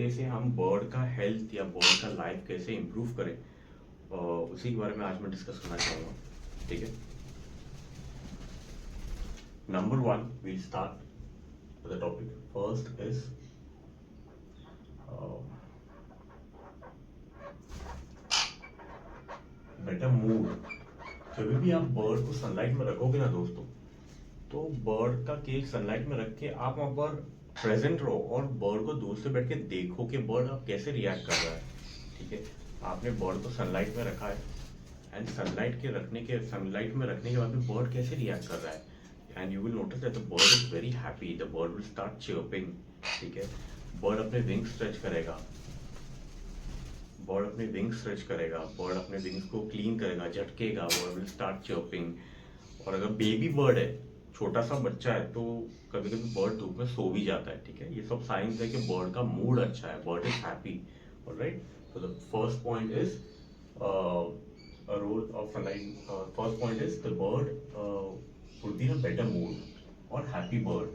तरीके से हम बर्ड का हेल्थ या बर्ड का लाइफ कैसे इम्प्रूव करें, उसी के बारे में आज मैं डिस्कस करना चाहूँगा। ठीक है, number one, we start the topic. First is better mood. जब भी आप बर्ड को सनलाइट में रखोगे ना दोस्तों, तो बर्ड का केज सनलाइट में रख के आप वहां पर प्रेजेंट रहो और बर्ड को दूर से बैठ के देखो कि बर्ड आप कैसे रिएक्ट कर रहा है। ठीक है, आपने बर्ड को सनलाइट में रखा है एंड सनलाइट में रखने के बाद भी बर्ड कैसे रिएक्ट कर रहा है, and you will notice that the bird is very happy, the bird will start chirping. ठीक है, बर्ड अपने विंग्स स्ट्रेच करेगा, बर्ड अपने विंग्स स्ट्रेच करेगा, बर्ड अपने विंग्स को क्लीन करेगा, झटकेगा, बर्ड विल स्टार्ट चिर्पिंग। और अगर बेबी बर्ड है, छोटा सा बच्चा है, तो कभी कभी बर्ड धूप में सो भी जाता है। ठीक है, ये सब साइंस है कि बर्ड का मूड अच्छा है, bird is happy. Alright, so the first point is a role of sunlight. First point is the bird would be in a better mood or happy bird.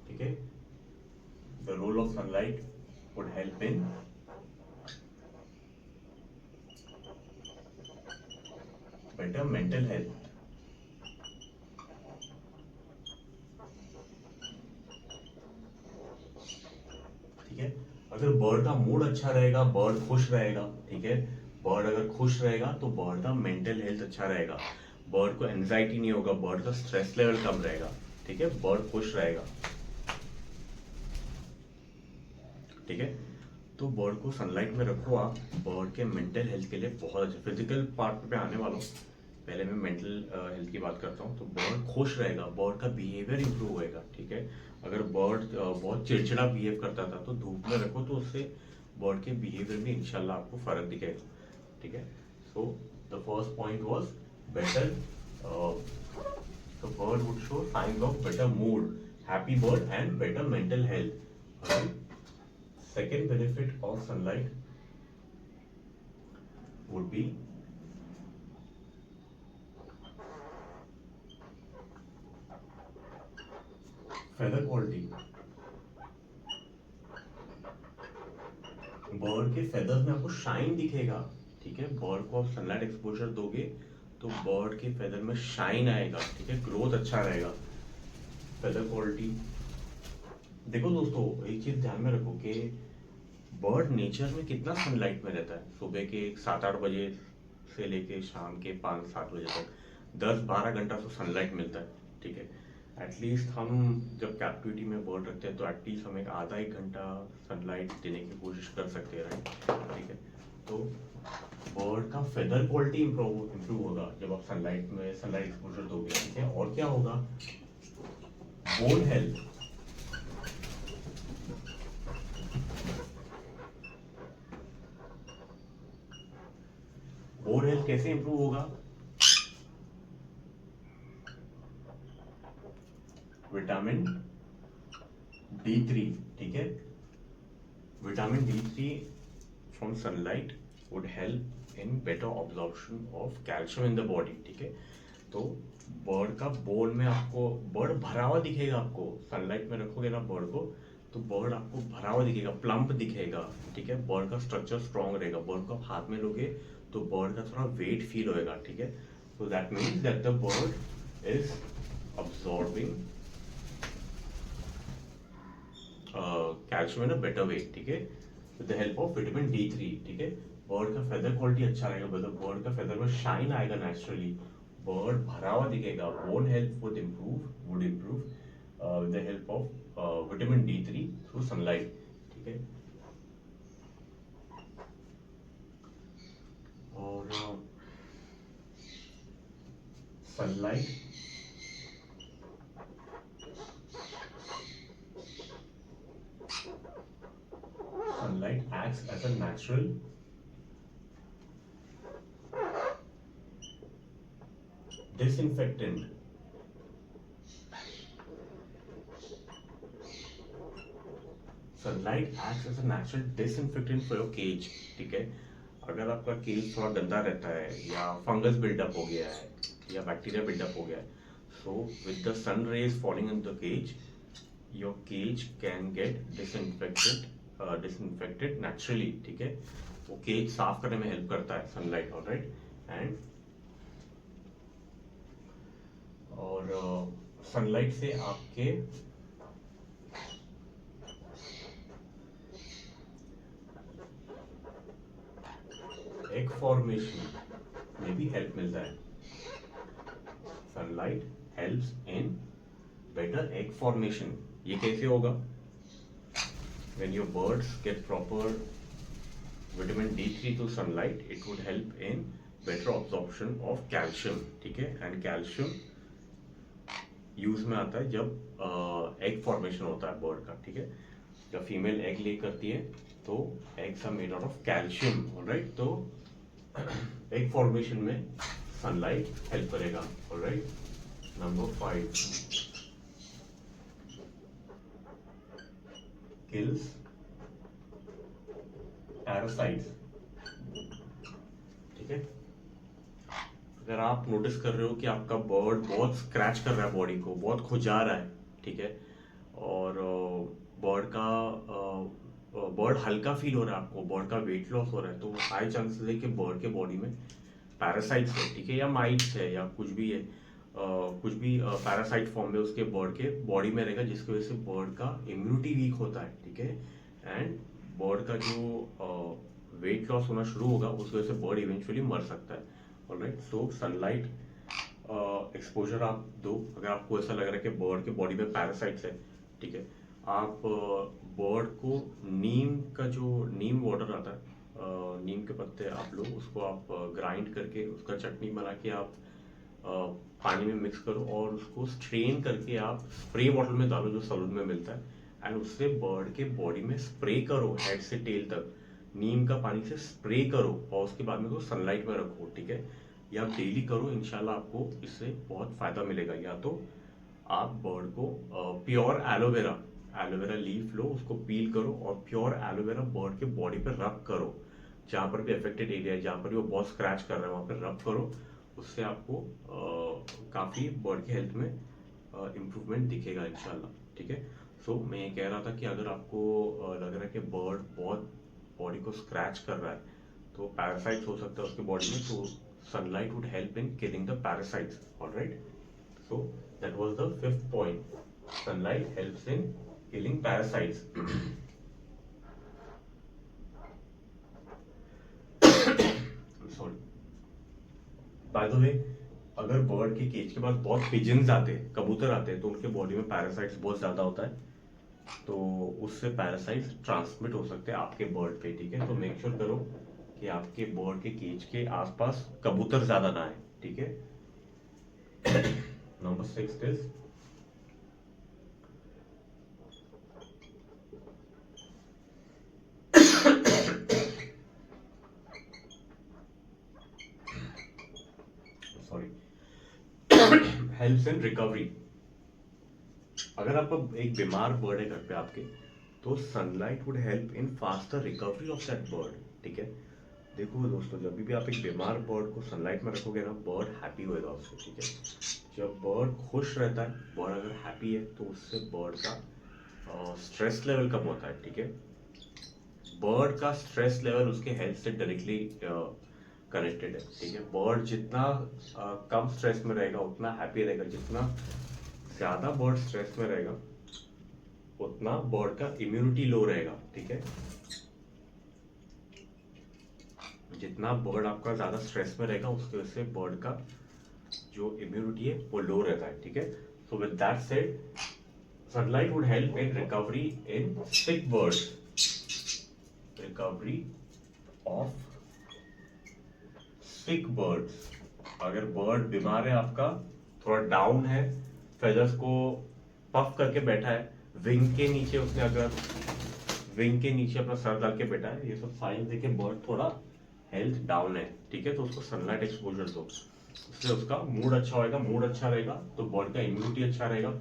ठीक है, the role of sunlight would help in better mental health. ठीक है, अगर bird का mood अच्छा रहेगा, bird खुश रहेगा। ठीक है, बर्ड अगर खुश रहेगा तो बर्ड का मेंटल हेल्थ अच्छा रहेगा, बर्ड को एंजाइटी नहीं होगा, बर्ड का स्ट्रेस लेवल कम रहेगा। ठीक है, बर्ड खुश रहेगा। ठीक है, तो बर्ड को सनलाइट में रखो आप, बर्ड के मेंटल हेल्थ के लिए बहुत अच्छा। फिजिकल पार्ट पे आने वाला हूँ, पहले मैं मेंटल हेल्थ की बात करता हूँ। तो बर्ड खुश रहेगा, बर्ड का बिहेवियर इंप्रूव होएगा। ठीक है, अगर बर्ड बहुत चिड़चिड़ा बिहेव करता था तो धूप में रखो तो उससे बर्ड के बिहेवियर में इंशाल्लाह आपको फर्क दिखेगा। ठीक है, so the first point was better, the bird would show science of better mood, happy bird and better mental health. Second benefit of sunlight would be feather quality. Bird के feathers में आपको शाइन दिखेगा। ठीक है, bird को आप sunlight exposure दोगे तो बर्ड के फेदर में शाइन आएगा। ठीक है, ग्रोथ अच्छा रहेगा। फेदर क्वालिटी देखो दोस्तों, एक चीज ध्यान में रखो कि बर्ड नेचर में कितना सनलाइट में रहता है। सुबह के 7-8 बजे से लेके शाम के 5-7 बजे तक 10-12 घंटा तो सनलाइट मिलता है। ठीक है, एटलीस्ट हम जब कैप्टिविटी में बर्ड रखते हैं तो एटलीस्ट हम एक आधा 1 घंटा सनलाइट देने की कोशिश कर सकते हैं, राइट। ठीक है, तो बर्ड का फेदर क्वालिटी इम्प्रूव होगा जब आप सनलाइट एक्सपोजर दोगे। ठीक है, और क्या होगा, बोन हेल्थ। बोन हेल्थ कैसे इंप्रूव होगा, विटामिन D3। ठीक है, vitamin D3 from sunlight would help in better absorption of calcium in the body. ठीक है, तो बर्ड का बोन में आपको बर्ड भरा हुआ दिखेगा। आपको सनलाइट में रखोगे ना बर्ड को, तो बर्ड आपको भरा हुआ दिखेगा, प्लम्प दिखेगा। ठीक है, बर्ड का स्ट्रक्चर स्ट्रॉन्ग रहेगा। बर्ड को आप हाथ में लोगे तो बर्ड का थोड़ा वेट फील होएगा। ठीक है, so that means that the bird is absorbing calcium in a better way. ठीक है, with the help of vitamin D3। ठीक है, बर्ड का फेदर क्वालिटी अच्छा रहेगा, मतलब बर्ड का फेदर में शाइन आएगा नेचुरली, बर्ड भरा हुआ दिखेगा। Bone health would improve with the help of vitamin D3 through sunlight. ठीक है, और sunlight acts as a natural disinfectant. Sunlight acts as a natural disinfectant for your cage. ठीक है, अगर आपका केज थोड़ा गंदा रहता है या फंगस बिल्डअप हो गया है या बैक्टीरिया बिल्डअप हो गया है, So with the sun rays falling in the cage, your cage can get disinfected naturally. ठीक है, वो केज साफ करने में हेल्प करता है सनलाइट. ऑलराइट. एंड और सनलाइट से आपके एग फॉर्मेशन में भी हेल्प मिलता है. Sunlight helps in better egg formation. ये कैसे होगा? When your birds get proper vitamin D3 to sunlight, it would help in better absorption of calcium. ठीक है, एंड कैल्शियम यूज में आता है जब एग फॉर्मेशन होता है बर्ड का. ठीक है, जब फीमेल एग ले करती है तो eggs are made out of calcium. Alright, तो एग फॉर्मेशन में सनलाइट हेल्प करेगा. ऑलराइट. Number 5, kills parasites. ठीक है, अगर आप नोटिस कर रहे हो कि आपका बर्ड बहुत स्क्रैच कर रहा है बॉडी को, बहुत खुजा रहा है, ठीक है, और बर्ड हल्का फील हो रहा है, आपको बर्ड का वेट लॉस हो रहा है, तो हाई चांसेस है कि बर्ड के बॉडी में पैरासाइट्स है. ठीक है, या माइट्स है या कुछ भी है, कुछ भी पैरासाइट फॉर्म में उसके बर्ड के बॉडी में रहेगा, जिसकी वजह से बर्ड का इम्यूनिटी वीक होता है. ठीक है, एंड बर्ड का जो वेट लॉस होना शुरू होगा, उस वजह से बर्ड इवेंचुअली मर सकता है. ऑलराइट, सो सनलाइट एक्सपोजर आप दो अगर आपको ऐसा लग रहा है कि बर्ड के बॉडी में पैरासाइट्स है. ठीक है, आप बर्ड को नीम वाटर आता है, नीम के पत्ते आप लो, उसको आप ग्राइंड करके उसका चटनी बना के आप पानी में मिक्स करो और उसको स्ट्रेन करके आप स्प्रे बॉटल में डालो जो सलून में मिलता है, एंड उससे बर्ड के बॉडी में स्प्रे करो. हेड से टेल तक नीम का पानी से स्प्रे करो और उसके बाद में उसको सनलाइट में रखो. ठीक है, ये आप डेली करो, इंशाल्लाह आपको इससे बहुत फायदा मिलेगा. या तो आप बर्ड को प्योर एलोवेरा लीफ लो, उसको पील करो और प्योर एलोवेरा बर्ड के बॉडी पे रब करो. जहाँ पर भी अफेक्टेड एरिया है, जहाँ पर भी वो बहुत स्क्रैच कर रहा है, वहाँ पर रब करो. उससे आपको काफ़ी बर्ड की हेल्थ में इम्प्रूवमेंट दिखेगा इंशाल्लाह. ठीक है, सो मैं ये कह रहा था कि अगर आपको लग रहा है कि बर्ड बहुत बॉडी को स्क्रैच कर रहा है, तो पैरासाइट्स हो सकता है उसके बॉडी में, तो sunlight would help in killing the parasites. Alright, so that was the 5th point. Sunlight helps in killing parasites. Sorry, by the way, अगर बर्ड के केज के पास बहुत पिजन्स आते हैं, कबूतर आते हैं, तो उनके बॉडी में पैरासाइट्स बहुत ज्यादा होता है, तो उससे पैरासाइट्स ट्रांसमिट हो सकते हैं आपके बर्ड पे. ठीक है, तो मेक श्योर करो कि आपके बर्ड के केज के आसपास कबूतर ज्यादा ना आए. ठीक है. Number 6 is helps in recovery. अगर आप एक बीमार बर्ड है घर पे आपके, तो sunlight would help in faster recovery of that bird. ठीक है, देखो दोस्तों, जब भी आप एक बीमार बर्ड को सनलाइट में रखोगे ना, बर्ड हैप्पी होएगा उससे. ठीक है, जब बर्ड खुश रहता है, बर्ड अगर हैप्पी है, तो उससे बर्ड का स्ट्रेस लेवल कम होता है. ठीक है, बर्ड का स्ट्रेस लेवल उसके हेल्थ से डायरेक्टली कनेक्टेड है. ठीक है, बर्ड जितना कम स्ट्रेस में रहेगा उतना हैप्पी रहेगा. जितना ज्यादा बर्ड स्ट्रेस में रहेगा उतना बर्ड का इम्यूनिटी लो रहेगा. ठीक है, जितना बर्ड आपका ज्यादा स्ट्रेस में रहेगा उसकी वजह से बर्ड का जो इम्यूनिटी है वो लो रहता है. ठीक है, so with that said, sunlight would help in recovery in sick birds. Recovery of sick birds. अगर बर्ड बीमार है आपका, थोड़ा डाउन है, फेदर्स को पफ करके बैठा है, विंग के नीचे उसने अगर विंग के नीचे अपना सर डाल के बैठा है, ये सब साइन देके बर्ड थोड़ा हेल्थ डाउन है. ठीक है, तो उसको सनलाइट एक्सपोजर दो, उससे उसका मूड अच्छा होएगा. मूड अच्छा रहेगा तो बर्ड का इम्यूनिटी अच्छा रहेगा.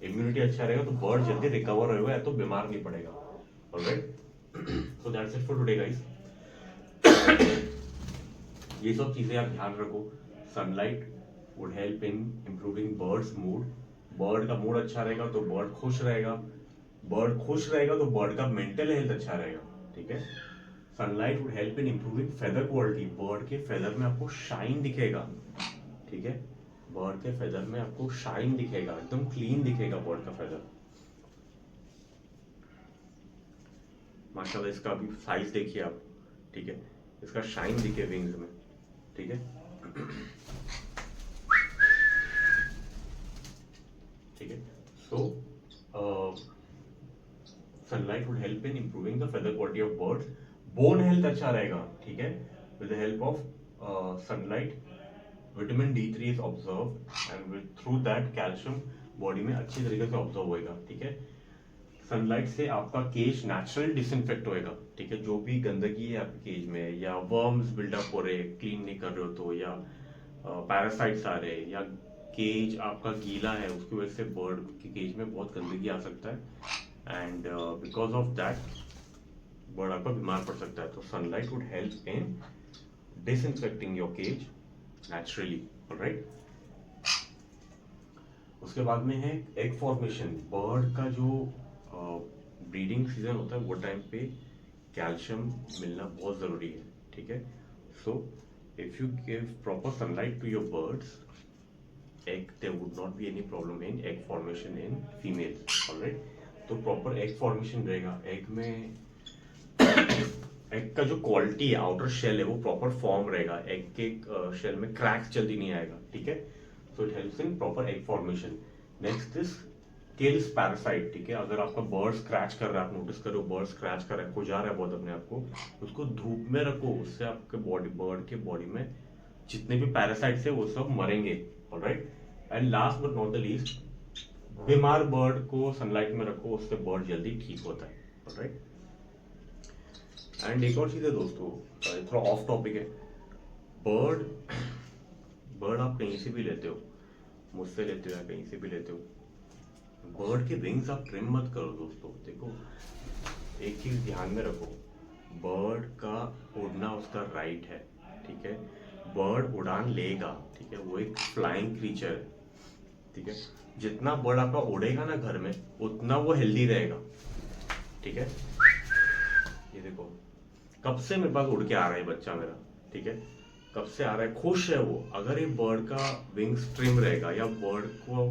इम्यूनिटी अच्छा रहेगा तो बर्ड जल्दी रिकवर होगा, या तो बीमार नहीं पड़ेगा. Alright, so that's it for today guys. ये सब चीजें आप ध्यान रखो. Sunlight would help in improving birds mood. Bird का मूड अच्छा रहेगा तो बर्ड खुश रहेगा, बर्ड खुश रहेगा तो बर्ड का मेंटल हेल्थ अच्छा रहेगा, ठीक है। Sunlight would help in improving feather quality. Bird के फेदर में आपको शाइन दिखेगा, ठीक है। बर्ड के फेदर में आपको शाइन दिखेगा, एकदम क्लीन दिखेगा बर्ड का फेदर। माशाल्लाह इसका अभी साइज देखिए आप, ठीक है, इसका शाइन दिखे विंग्स में, ठीक है। ठीक है, so sunlight would help in improving the feather quality of birds. Bone health अच्छा रहेगा, ठीक है, with the help of sunlight vitamin D3 is observe and through that calcium body में अच्छी तरीके से ऑब्जर्व होएगा, ठीक है। सनलाइट से आपका केज नेचुरल डिसइंफेक्ट होएगा, ठीक है। जो भी गंदगी है आपके केज में या वर्म्स बिल्डअप हो रहे, क्लीन नहीं कर रहे हो तो, या पैरासाइट्स आ रहे, या केज आपका गीला है उसकी वजह से बर्ड के केज में बहुत गंदगी आ सकता है and because of that bird आपका बीमार पड़ सकता है। तो sunlight would help in disinfecting your cage naturally, alright. उसके बाद में है एग फॉर्मेशन। बर्ड का जो ब्रीडिंग सीजन होता है वो टाइम पे कैल्शियम मिलना बहुत जरूरी है, ठीक है। So if you give proper sunlight to your bird's egg, there would not be any problem in egg formation in females, alright. तो प्रॉपर एग फॉर्मेशन रहेगा, एग में एग का जो क्वालिटी है, आउटर शेल है, वो प्रॉपर फॉर्म रहेगा, egg के शेल में क्रैक्स जल्दी नहीं आएगा, ठीक है। So it helps in proper egg formation. Next is kills parasite, ठीक है। अगर आपका बर्ड स्क्रैच कर रहा है, आप नोटिस करो बर्ड स्क्रैच कर रहा है, खुजा रहा है बहुत अपने आप को, उसको धूप में रखो, उससे आपके बॉडी, बर्ड के बॉडी में जितने भी पैरासाइट्स है वो सब मरेंगे, alright. And last but not the least, बीमार बर्ड को सनलाइट में रखो, उससे बर्ड जल्दी ठीक होता है, ऑलराइट। एंड एक और चीज है दोस्तों, थोड़ा ऑफ टॉपिक है। बर्ड बर्ड आप कहीं से भी लेते हो, मुझसे लेते हो या कहीं से भी लेते हो, बर्ड के विंग्स आप ट्रिम मत करो दोस्तों। देखो एक चीज ध्यान में रखो, बर्ड का उड़ना उसका राइट है, ठीक है। बर्ड उड़ान लेगा, ठीक है, वो एक फ्लाइंग क्रीचर है, ठीक है। जितना बर्ड आपका उड़ेगा ना घर में, उतना वो हेल्दी रहेगा, ठीक है। ये देखो कब से मेरे पास उड़ के आ रहा है बच्चा मेरा, ठीक है, कब से आ रहा है, खुश है वो। अगर ये बर्ड का विंग्स ट्रिम रहेगा या बर्ड को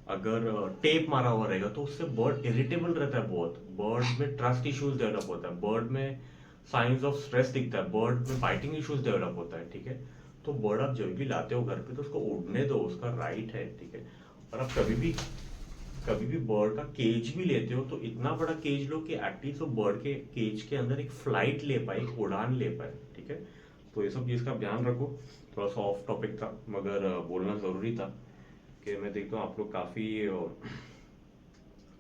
अगर टेप मारा हुआ रहेगा तो उससे बर्ड इरिटेबल रहता है बहुत, बर्ड में ट्रस्ट इश्यूज डेवलप होता है, बर्ड में साइंस ऑफ स्ट्रेस दिखता है, बर्ड में फाइटिंग इश्यूज डेवलप होता है, ठीक है। तो बर्ड आप जब भी लाते हो घर पे तो उसको उड़ने दो, उसका राइट है, ठीक है। और आप कभी भी बर्ड का केज भी लेते हो तो इतना बड़ा केज लो कि एटलीस्ट वो बर्ड के केज के अंदर एक फ्लाइट ले पाए, एक उड़ान ले पाए, ठीक है। तो ये सब चीज का ध्यान रखो। थोड़ा सा ऑफ टॉपिक था मगर बोलना जरूरी था कि मैं देखता हूँ आप लोग काफी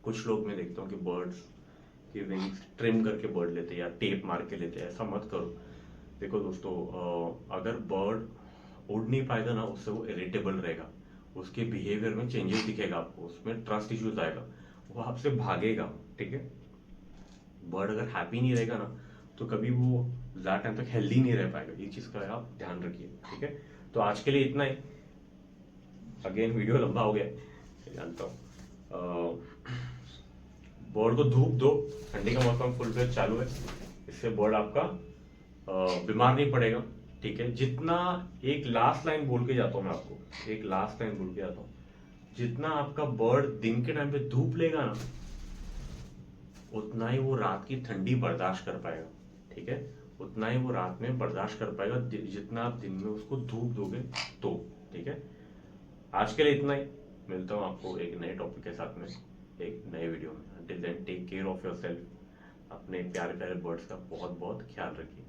कुछ लोग मैं देखता हूँ कि बर्ड्स की विंग्स ट्रिम करके बर्ड लेते हैं या टेप मार के लेते हैं, ऐसा मत करो। देखो दोस्तों, अगर बर्ड उड़ नहीं पाएगा ना, उससे वो इरिटेबल रहेगा, उसके बिहेवियर में चेंजेस दिखेगा आपको, उसमें ट्रस्ट इश्यूज आएगा, वो आपसे भागेगा, ठीक है। बर्ड अगर हैप्पी नहीं रहेगा ना तो कभी वो ज्यादा टाइम तक हेल्दी नहीं रह पाएगा, ये चीज का आप ध्यान रखिए, ठीक है। तो आज के लिए इतना ही, अगेन वीडियो लंबा हो गया जानता हूँ। बर्ड को धूप दो, ठंडी का मौसम फुल फ्लेज चालू है, इससे बर्ड आपका बीमार नहीं पड़ेगा, ठीक है। जितना, एक लास्ट लाइन बोल के जाता हूँ मैं आपको, एक लास्ट लाइन बोल के जाता हूँ, जितना आपका बर्ड दिन के टाइम पे धूप लेगा ना उतना ही वो रात की ठंडी बर्दाश्त कर पाएगा, ठीक है। उतना ही वो रात में बर्दाश्त कर पाएगा जितना आप दिन में उसको धूप दोगे तो, ठीक है। आज के लिए इतना ही, मिलता हूँ आपको एक नए टॉपिक के साथ में एक नए वीडियो में। Till then take care of yourself, अपने प्यारे प्यारे बर्ड्स का बहुत बहुत ख्याल रखिए।